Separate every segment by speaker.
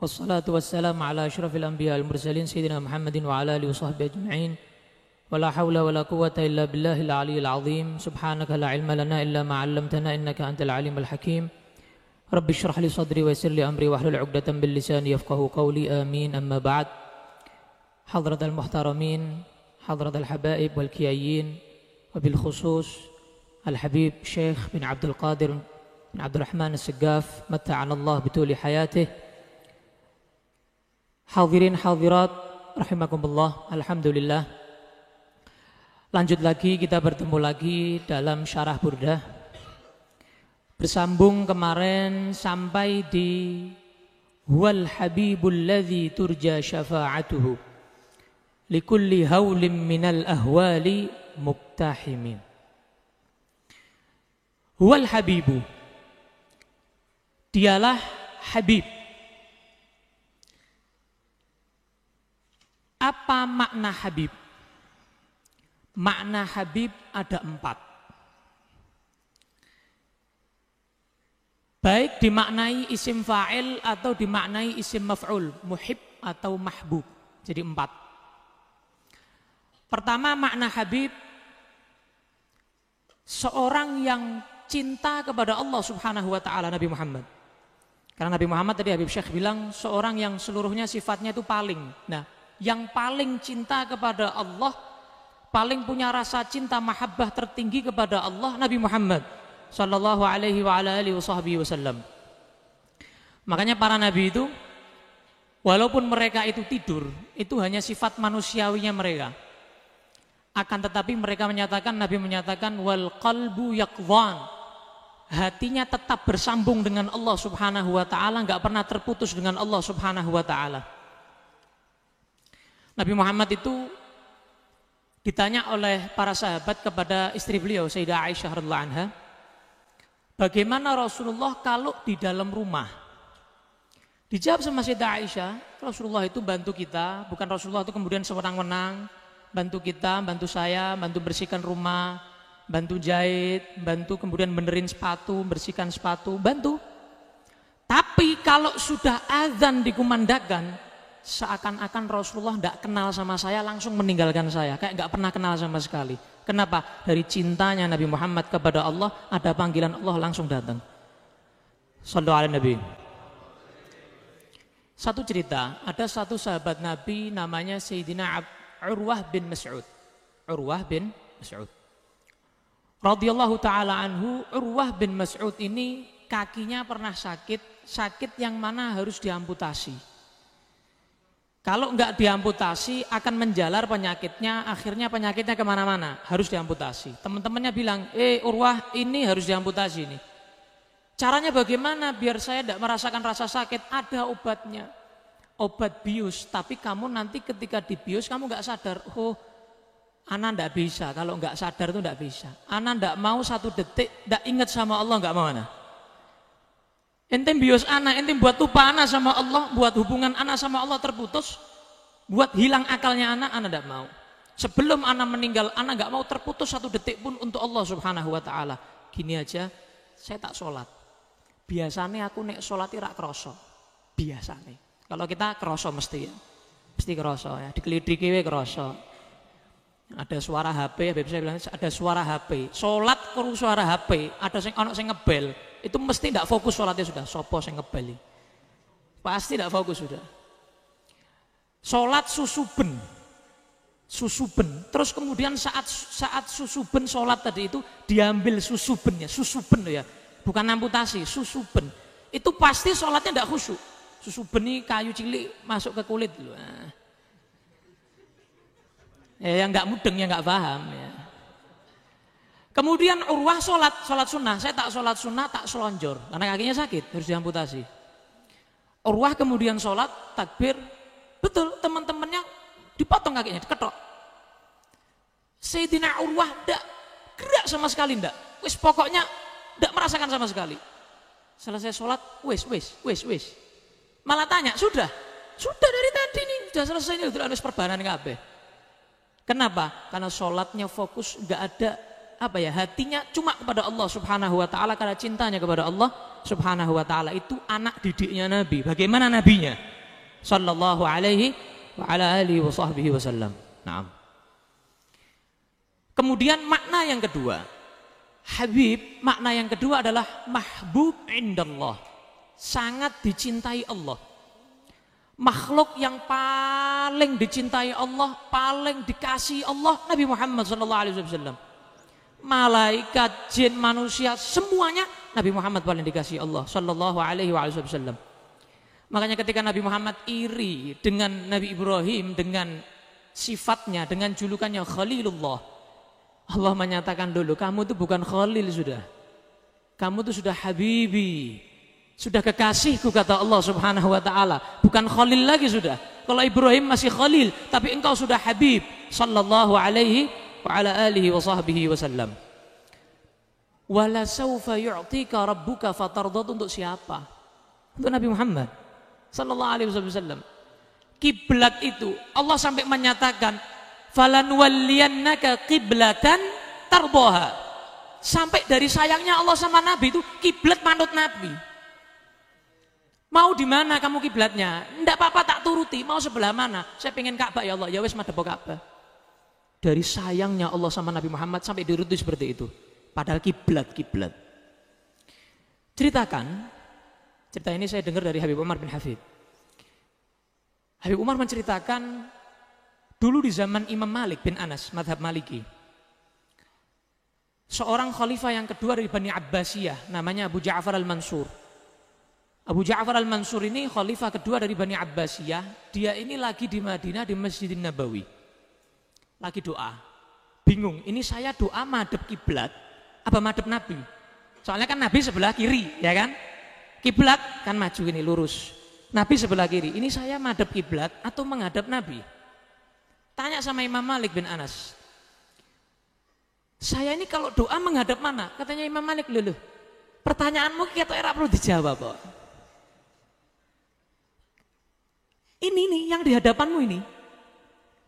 Speaker 1: Wassalatu wassalamu ala asyrafil anbiya wal mursalin sayyidina Muhammadin wa ala alihi washabbihi ajma'in. Wala haula wala quwwata illa billahil aliyyil azim. Subhanaka la ilma lana illa ma 'allamtana innaka antal alimul hakim. Rabbi shrah li sadri wa yassir li amri wahlul 'uqdatam bil lisani yafqahu qawli. Amin. Amma ba'd. Hadratal muhtaramin, hadratal habaib wal kiyayin, wa bil khusus al habib Syekh bin Abdul Qadir bin Abdul Rahman As-Saggaf, matta'ana Allah bituli hayatih. Hadirin hadirat rahimakumullah, alhamdulillah. Lanjut lagi, kita bertemu lagi dalam syarah Burdah. Bersambung kemarin sampai di Huwal habibul ladzi turja syafa'atuhu likulli haulim minal ahwali muktahimin. Huwal habibu, dialah habib. Apa makna habib? Makna habib ada 4. Baik dimaknai isim fa'il atau dimaknai isim maf'ul, muhib atau mahbub. Jadi 4. Pertama, makna habib, seorang yang cinta kepada Allah subhanahu wa ta'ala, Nabi Muhammad. Karena Nabi Muhammad tadi Habib Syekh bilang seorang yang seluruhnya sifatnya itu paling. Nah, yang paling cinta kepada Allah, paling punya rasa cinta mahabbah tertinggi kepada Allah, Nabi Muhammad sallallahu alaihi wa ala alihi wasallam. Makanya para nabi itu, walaupun mereka itu tidur, itu hanya sifat manusiawinya mereka. Akan tetapi mereka menyatakan, Nabi menyatakan wal qalbu yaqdhan, hatinya tetap bersambung dengan Allah subhanahu wa ta'ala, enggak pernah terputus dengan Allah subhanahu wa ta'ala. Nabi Muhammad itu ditanya oleh para sahabat kepada istri beliau Sayyidah Aisyah radhiyallahu anha, bagaimana Rasulullah kalau di dalam rumah? Dijawab sama Sayyidah Aisyah, Rasulullah itu bantu kita, bukan Rasulullah itu kemudian sewenang-wenang, bantu kita, bantu saya, bantu bersihkan rumah, bantu jahit, bantu kemudian benerin sepatu, bersihkan sepatu, bantu. Tapi kalau sudah azan dikumandangkan, seakan-akan Rasulullah tidak kenal sama saya, langsung meninggalkan saya, kayak nggak pernah kenal sama sekali. Kenapa? Dari cintanya Nabi Muhammad kepada Allah, ada panggilan Allah langsung datang. Shallallahu alaihi Nabi. Satu cerita, ada satu sahabat Nabi namanya Sayyidina Urwah bin Mas'ud. Urwah bin Mas'ud radhiyallahu ta'ala anhu. Urwah bin Mas'ud ini kakinya pernah sakit, sakit yang mana harus diamputasi. Kalau enggak diamputasi akan menjalar penyakitnya, akhirnya penyakitnya kemana-mana, harus diamputasi. Teman-temannya bilang, Urwah ini harus diamputasi ini. Caranya bagaimana biar saya tidak merasakan rasa sakit? Ada obatnya, obat bius. Tapi kamu nanti ketika dibius kamu enggak sadar, oh ana enggak bisa, kalau enggak sadar itu enggak bisa. Ana enggak mau 1 detik enggak ingat sama Allah, enggak mau ana. Ente bios anak, ente buat lupa anak sama Allah, buat hubungan anak sama Allah terputus, buat hilang akalnya anak tidak mau. Sebelum anak meninggal, anak gak mau terputus 1 detik pun untuk Allah subhanahu wa ta'ala. Gini aja, saya tak sholat. Biasanya aku nek sholat rak kroso. Biasanya. Kalau kita kroso mesti ya. Mesti kroso ya, dikelidiki we kroso. Ada suara HP, Habib saya bilang ada suara HP. Sholat kru suara HP, ada sing ngebel. Itu mesti tidak fokus sholatnya sudah. Sopo yang ngebeli pasti tidak fokus sudah. Sholat susuben, terus kemudian saat susuben sholat tadi itu diambil susubennya, susuben ya, bukan amputasi, susuben. Itu pasti sholatnya tidak khusyuk. Susuben ini kayu cilik masuk ke kulit loh. Ya, yang nggak mudeng, yang nggak paham ya. Kemudian Urwah sholat sunnah, saya tak sholat sunnah, tak selonjor, karena kakinya sakit, harus diamputasi. Urwah kemudian sholat, takbir, betul teman-temannya dipotong kakinya, diketok. Sayyidina Urwah tidak gerak sama sekali, tidak. Wis pokoknya tidak merasakan sama sekali. Selesai sholat, wis. Malah tanya, sudah dari tadi nih, sudah selesai nih, udah harus perbanan kabeh. Kenapa? Karena sholatnya fokus, nggak ada hatinya cuma kepada Allah subhanahu wa ta'ala, karena cintanya kepada Allah subhanahu wa ta'ala. Itu anak didiknya Nabi. Bagaimana nabinya? sallallahu alaihi wa ala alihi wa sahbihi wasallam. Naam. Kemudian makna yang kedua, Habib, makna yang kedua adalah mahbub indallah, sangat dicintai Allah. Makhluk yang paling dicintai Allah, paling dikasihi Allah, Nabi Muhammad sallallahu alaihi wasallam. Malaikat, jin, manusia, semuanya Nabi Muhammad paling dikasihi Allah sallallahu alaihi wasallam. Makanya ketika Nabi Muhammad iri dengan Nabi Ibrahim, dengan sifatnya, dengan julukannya Khalilullah, Allah menyatakan dulu, kamu itu bukan Khalil sudah, kamu itu sudah Habibi, sudah kekasihku, kata Allah subhanahu wa ta'ala. Bukan Khalil lagi sudah. Kalau Ibrahim masih Khalil, tapi engkau sudah Habib sallallahu alaihi wa ala alihi wa sahbihi wasallam. Wala sawfa yu'tika rabbuka fatardat, untuk siapa? Untuk Nabi Muhammad sallallahu alaihi wasallam. Kiblat itu Allah sampai menyatakan falanwalliyannaka qiblatan tardaha. Sampai dari sayangnya Allah sama Nabi itu kiblat manut Nabi. Mau di mana kamu kiblatnya? Enggak apa-apa, tak turuti. Mau sebelah mana? Saya pengen Ka'bah ya Allah. Ya wis madhep Ka'bah. Dari sayangnya Allah sama Nabi Muhammad sampai diruti seperti itu. Padahal kiblat. Cerita ini saya dengar dari Habib Umar bin Hafid. Habib Umar menceritakan dulu di zaman Imam Malik bin Anas, madhab Maliki, seorang khalifah yang kedua dari Bani Abbasiyah, namanya Abu Ja'far al-Mansur. Abu Ja'far al-Mansur ini khalifah kedua dari Bani Abbasiyah. Dia ini lagi di Madinah di Masjidin Nabawi, lagi doa, bingung, ini saya doa madhep kiblat apa madhep Nabi? Soalnya kan Nabi sebelah kiri, ya kan? Kiblat kan maju ini lurus, Nabi sebelah kiri, ini saya madhep kiblat atau menghadap Nabi? Tanya sama Imam Malik bin Anas, saya ini kalau doa menghadap mana? Katanya Imam Malik, loh, pertanyaanmu kita era perlu dijawab kok. Ini nih yang di hadapanmu ini,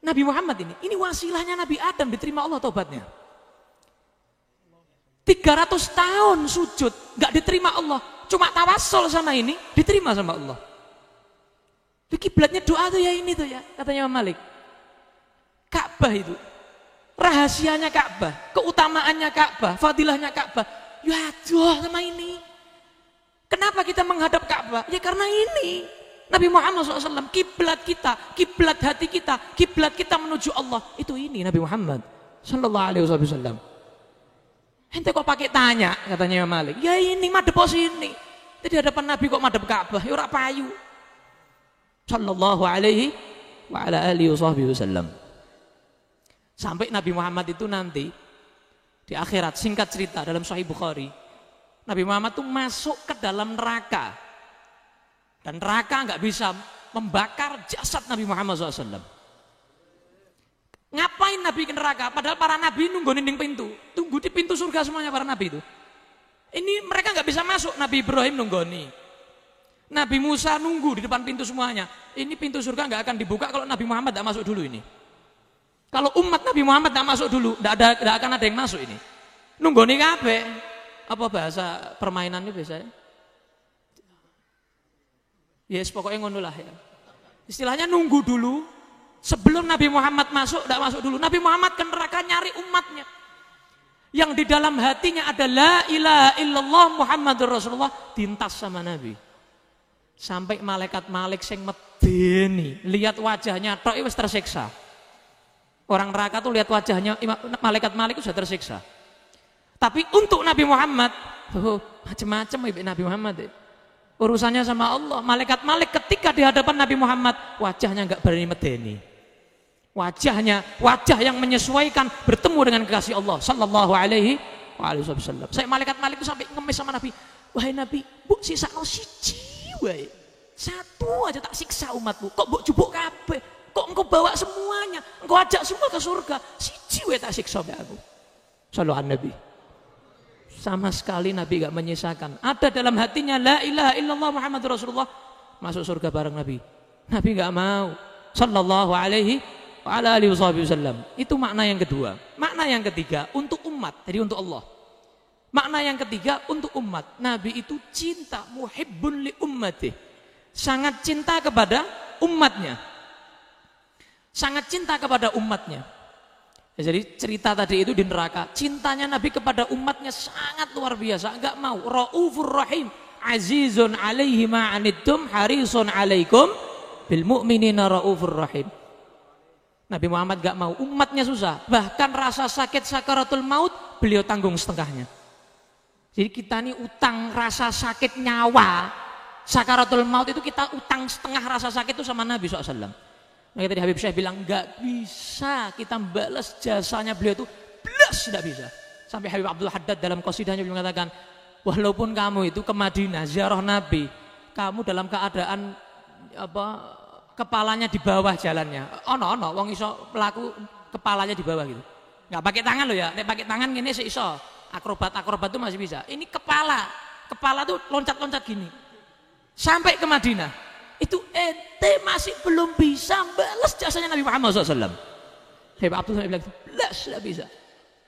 Speaker 1: Nabi Muhammad ini wasilahnya Nabi Adam, diterima Allah tobatnya. 300 tahun sujud, gak diterima Allah, cuma tawassul sama ini, diterima sama Allah. Kiblatnya doa tuh ya ini tuh ya, katanya Imam Malik. Ka'bah itu, rahasianya Ka'bah, keutamaannya Ka'bah, fadilahnya Ka'bah. Ya aduh sama ini. Kenapa kita menghadap Ka'bah? Ya karena ini. Nabi Muhammad SAW, kiblat kita, kiblat hati kita, kiblat kita menuju Allah. Itu ini Nabi Muhammad sallallahu alaihi wasallam. Ente kok pakai tanya, katanya Imam Malik. Ya ini madhep sini. Di hadapan Nabi kok madhep Ka'bah, ya ora payu. Sallallahu alaihi wa ala alihi wasallam. Sampai Nabi Muhammad itu nanti di akhirat, singkat cerita dalam Sahih Bukhari, Nabi Muhammad itu masuk ke dalam neraka. Dan neraka nggak bisa membakar jasad Nabi Muhammad SAW. Ngapain Nabi ke neraka? Padahal para Nabi nunggu dinding pintu, tunggu di pintu surga semuanya para Nabi itu. Ini mereka nggak bisa masuk. Nabi Ibrahim nunggoni, Nabi Musa nunggu di depan pintu semuanya. Ini pintu surga nggak akan dibuka kalau Nabi Muhammad nggak masuk dulu ini. Kalau umat Nabi Muhammad nggak masuk dulu, nggak akan ada yang masuk ini. Nunggoni kabeh. Apa bahasa permainannya biasanya? Yes, pokoknya ngono lah ya. Istilahnya nunggu dulu sebelum Nabi Muhammad masuk, tidak masuk dulu. Nabi Muhammad ke neraka nyari umatnya yang di dalam hatinya ada la ilaha illallah Muhammadur Rasulullah, tintas sama Nabi. Sampai malaikat Malik sing medeni lihat wajahnya tok wis tersiksa. Orang neraka tuh lihat wajahnya malaikat Malik itu sudah tersiksa. Tapi untuk Nabi Muhammad, macam-macam ibu Nabi Muhammad. Urusannya sama Allah. Malaikat Malik ketika di hadapan Nabi Muhammad, wajahnya enggak berani medeni. Wajahnya wajah yang menyesuaikan bertemu dengan kekasih Allah sallallahu alaihi wasallam. Saya malaikat Malik itu sampai ngemis sama Nabi. Wahai Nabi, bu sisakno siji wae. Satu aja tak siksa umatmu. Kok mbok jupuk kabeh? Kok engkau bawa semuanya? Engkau ajak semua ke surga. Siji wae tak siksa aku. Sallallahu alaihi Nabi. Sama sekali Nabi gak menyisakan. Ada dalam hatinya la ilaha illallah Muhammadur Rasulullah, masuk surga bareng Nabi. Nabi gak mau. Sallallahu alaihi wa ala alihi wasallam. Itu makna yang kedua. Makna yang ketiga untuk umat, jadi untuk Allah. Makna yang ketiga untuk umat. Nabi itu cinta, muhibbun li ummati. Sangat cinta kepada umatnya. Sangat cinta kepada umatnya. Jadi cerita tadi itu di neraka, cintanya Nabi kepada umatnya sangat luar biasa, enggak mau. Raufur Rahim, azizun alaihi ma anittum, harisun alaikum bil mu'minina raufur rahim. Nabi Muhammad enggak mau umatnya susah, bahkan rasa sakit sakaratul maut beliau tanggung setengahnya. Jadi kita ini utang rasa sakit nyawa, sakaratul maut itu kita utang setengah rasa sakit itu sama Nabi SAW. Nah, tadi Habib Syekh bilang nggak bisa kita balas jasanya beliau itu, belas tidak bisa. Sampai Habib Abdul Haddad dalam qasidahnya beliau mengatakan, walaupun kamu itu ke Madinah ziarah Nabi, kamu dalam keadaan kepalanya di bawah jalannya. Ono wong iso pelaku kepalanya di bawah gitu. Nggak pakai tangan loh ya. Nek pakai tangan gini sih iso. Akrobat tuh masih bisa. Ini kepala tuh loncat-loncat gini. Sampai ke Madinah. Itu ente masih belum bisa balas jasanya Nabi Muhammad SAW. Habib Abdul bilang, belas tidak bisa.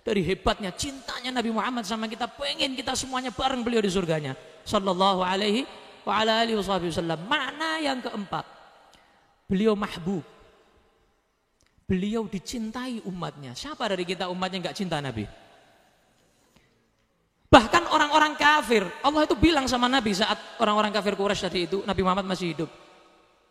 Speaker 1: Dari hebatnya cintanya Nabi Muhammad sama kita, pengen kita semuanya bareng beliau di surganya. Sallallahu alaihi wa ala alihi wasallam. Makna yang keempat, beliau mahbub. Beliau dicintai umatnya. Siapa dari kita umatnya nggak cinta Nabi? Bahkan orang-orang kafir, Allah itu bilang sama Nabi saat orang-orang kafir Quraisy tadi itu, Nabi Muhammad masih hidup.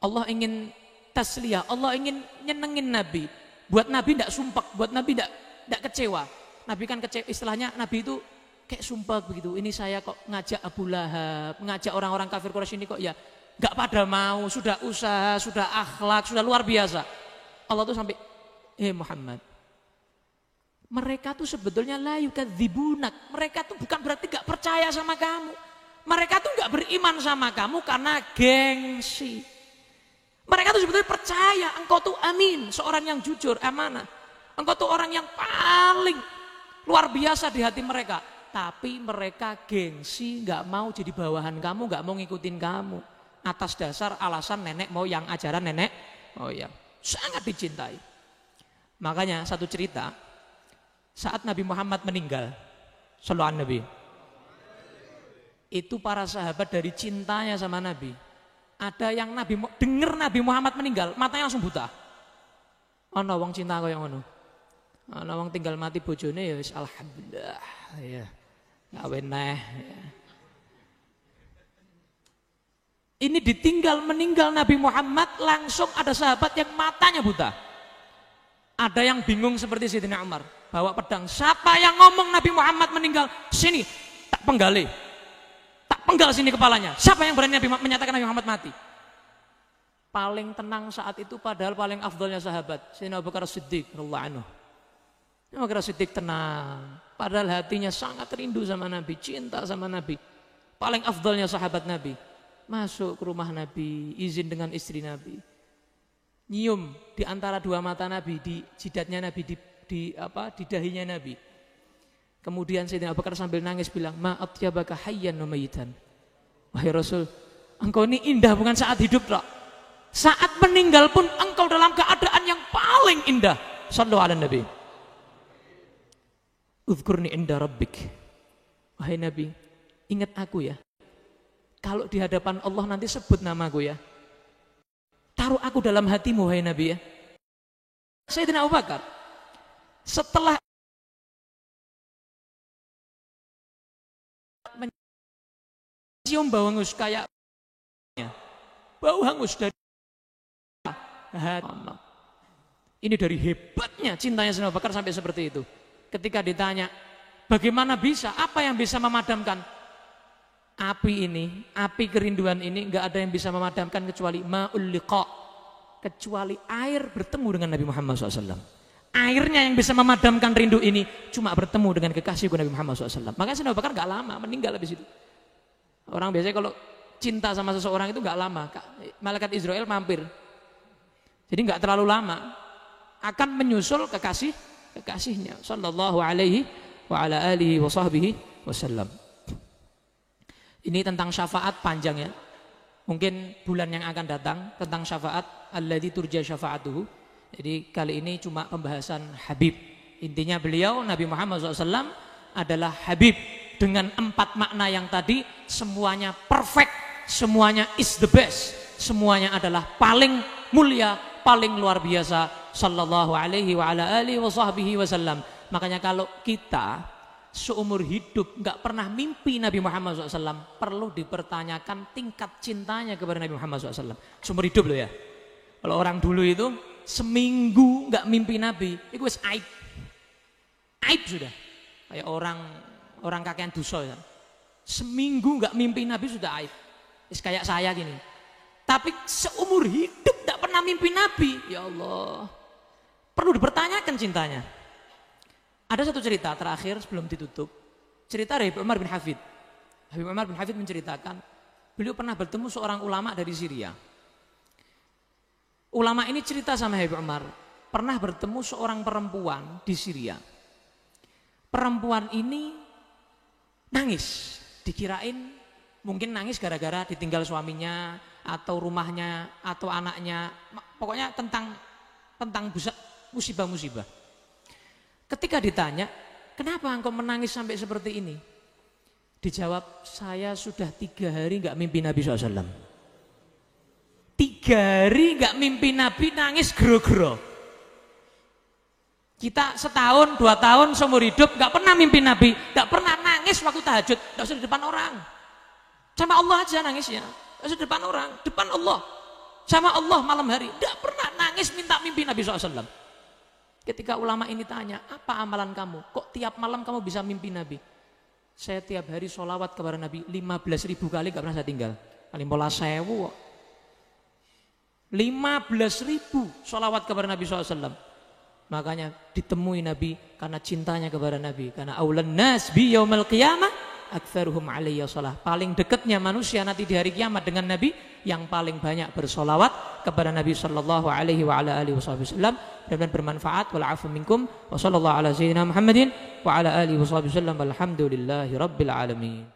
Speaker 1: Allah ingin tasliyah, Allah ingin nyenengin Nabi. Buat Nabi tidak sumpah, buat Nabi tidak kecewa. Nabi kan kecewa, istilahnya Nabi itu kayak sumpah begitu. Ini saya kok ngajak Abu Lahab, ngajak orang-orang kafir Quraisy ini kok ya nggak pada mau, sudah usaha, sudah akhlak, sudah luar biasa. Allah tuh sampai, Muhammad, mereka tuh sebetulnya la yukadzibunak. Mereka tuh bukan berarti gak percaya sama kamu. Mereka tuh gak beriman sama kamu karena gengsi. Mereka tuh sebetulnya percaya engkau tuh amin, seorang yang jujur, amanah. Engkau tuh orang yang paling luar biasa di hati mereka. Tapi mereka gengsi, gak mau jadi bawahan kamu, gak mau ngikutin kamu. Atas dasar alasan nenek moyang, ajaran nenek moyang. Sangat dicintai. Makanya satu cerita, saat Nabi Muhammad meninggal, sallallahu alaihi Nabi, itu para sahabat dari cintanya sama Nabi, ada yang dengar Nabi Muhammad meninggal, matanya langsung buta. Ana wong cinta kaya ngono. Ana wong tinggal mati bojone ya wis alhamdulillah ya. Gawe neh. Ini ditinggal meninggal Nabi Muhammad, langsung ada sahabat yang matanya buta. Ada yang bingung seperti Sayyidina Umar, bawa pedang. Siapa yang ngomong Nabi Muhammad meninggal? Sini, tak penggali. Tak penggal sini kepalanya. Siapa yang berani menyatakan Nabi Muhammad mati? Paling tenang saat itu padahal paling afdolnya sahabat, Sayyidina Abu Bakar Siddiq radhiyallahu anhu. Abu Bakar Siddiq tenang, padahal hatinya sangat rindu sama Nabi, cinta sama Nabi. Paling afdolnya sahabat Nabi. Masuk ke rumah Nabi, izin dengan istri Nabi. Nyium di antara dua mata Nabi, di jidatnya Nabi, di dahinya Nabi. Kemudian Sayyidina Abu Bakar sambil nangis bilang, ma atyabaka hayyan wa mayitan. Wahai Rasul, engkau ini indah bukan saat hidup tak? Saat meninggal pun engkau dalam keadaan yang paling indah. Sallallahu ala Nabi. Uzkurni inda rabbik. Wahai Nabi, ingat aku ya. Kalau di hadapan Allah nanti sebut namaku ya. Taruh aku dalam hatimu, wahai Nabi ya. Sayyidina Abu Bakar setelah mencium bau hangus kayak bau hangus dari hati. Ini dari hebatnya cintanya Sayyidina Abu Bakar sampai seperti itu. Ketika ditanya, bagaimana bisa? Apa yang bisa memadamkan api ini, api kerinduan ini? Enggak ada yang bisa memadamkan kecuali ma'ul liqa, kecuali air bertemu dengan Nabi Muhammad SAW. Airnya yang bisa memadamkan rindu ini cuma bertemu dengan kekasihku Nabi Muhammad SAW. Makanya Sayyidina Abu Bakar gak lama meninggal habis itu. Orang biasanya kalau cinta sama seseorang itu gak lama, malaikat Israel mampir. Jadi gak terlalu lama akan menyusul kekasihnya sallallahu alaihi wa ala alihi wa sahbihi wasallam. Ini tentang syafaat panjang ya. Mungkin bulan yang akan datang tentang syafaat alladzi turja syafa'atuhu. Jadi kali ini cuma pembahasan Habib. Intinya beliau Nabi Muhammad SAW adalah Habib dengan 4 makna yang tadi, semuanya perfect, semuanya is the best. semuanya adalah paling mulia, paling luar biasa sallallahu alaihi wa ala alihi wa sahbihi wasallam. Makanya kalau kita seumur hidup nggak pernah mimpi Nabi Muhammad SAW, perlu dipertanyakan tingkat cintanya kepada Nabi Muhammad SAW. Seumur hidup loh ya. Kalau orang dulu itu seminggu nggak mimpi Nabi, itu wis aib. Aib sudah. Kayak orang kakean dosa ya. Seminggu nggak mimpi Nabi sudah aib. Wis kayak saya gini. Tapi seumur hidup nggak pernah mimpi Nabi, ya Allah. Perlu dipertanyakan cintanya. Ada satu cerita terakhir sebelum ditutup. Cerita dari Umar bin Hafid. Habib Umar bin Hafid menceritakan, beliau pernah bertemu seorang ulama dari Syria. Ulama ini cerita sama Habib Umar, pernah bertemu seorang perempuan di Syria. Perempuan ini nangis, dikirain mungkin nangis gara-gara ditinggal suaminya, atau rumahnya, atau anaknya. Pokoknya tentang musibah-musibah. Ketika ditanya, kenapa engkau menangis sampai seperti ini? Dijawab, saya sudah 3 hari nggak mimpi Nabi SAW. 3 hari nggak mimpi Nabi, nangis gero-gero. Kita setahun, 2 tahun seumur hidup nggak pernah mimpi Nabi, nggak pernah nangis waktu tahajud, nggak usah di depan orang. Sama Allah aja nangisnya, nggak usah di depan orang, depan Allah. Sama Allah malam hari, nggak pernah nangis minta mimpi Nabi SAW. Ketika ulama ini tanya, apa amalan kamu? Kok tiap malam kamu bisa mimpi Nabi? Saya tiap hari sholawat kepada Nabi 15.000 kali gak pernah saya tinggal. 15.000 kok. 15.000 sholawat kepada Nabi SAW. Makanya ditemui Nabi karena cintanya kepada Nabi. Karena aulan nas bi yaumal qiyamah aktsaruhum alayya shalah. Paling dekatnya manusia nanti di hari kiamat dengan Nabi yang paling banyak bersolawat kepada Nabi sallallahu alaihi wa ala alihi wasallam. Dan bermanfaat. Wal afu minkum wa sallallahu ala sayyidina Muhammadin wa ala alihi wasallam. Walhamdulillahi rabbil alamin.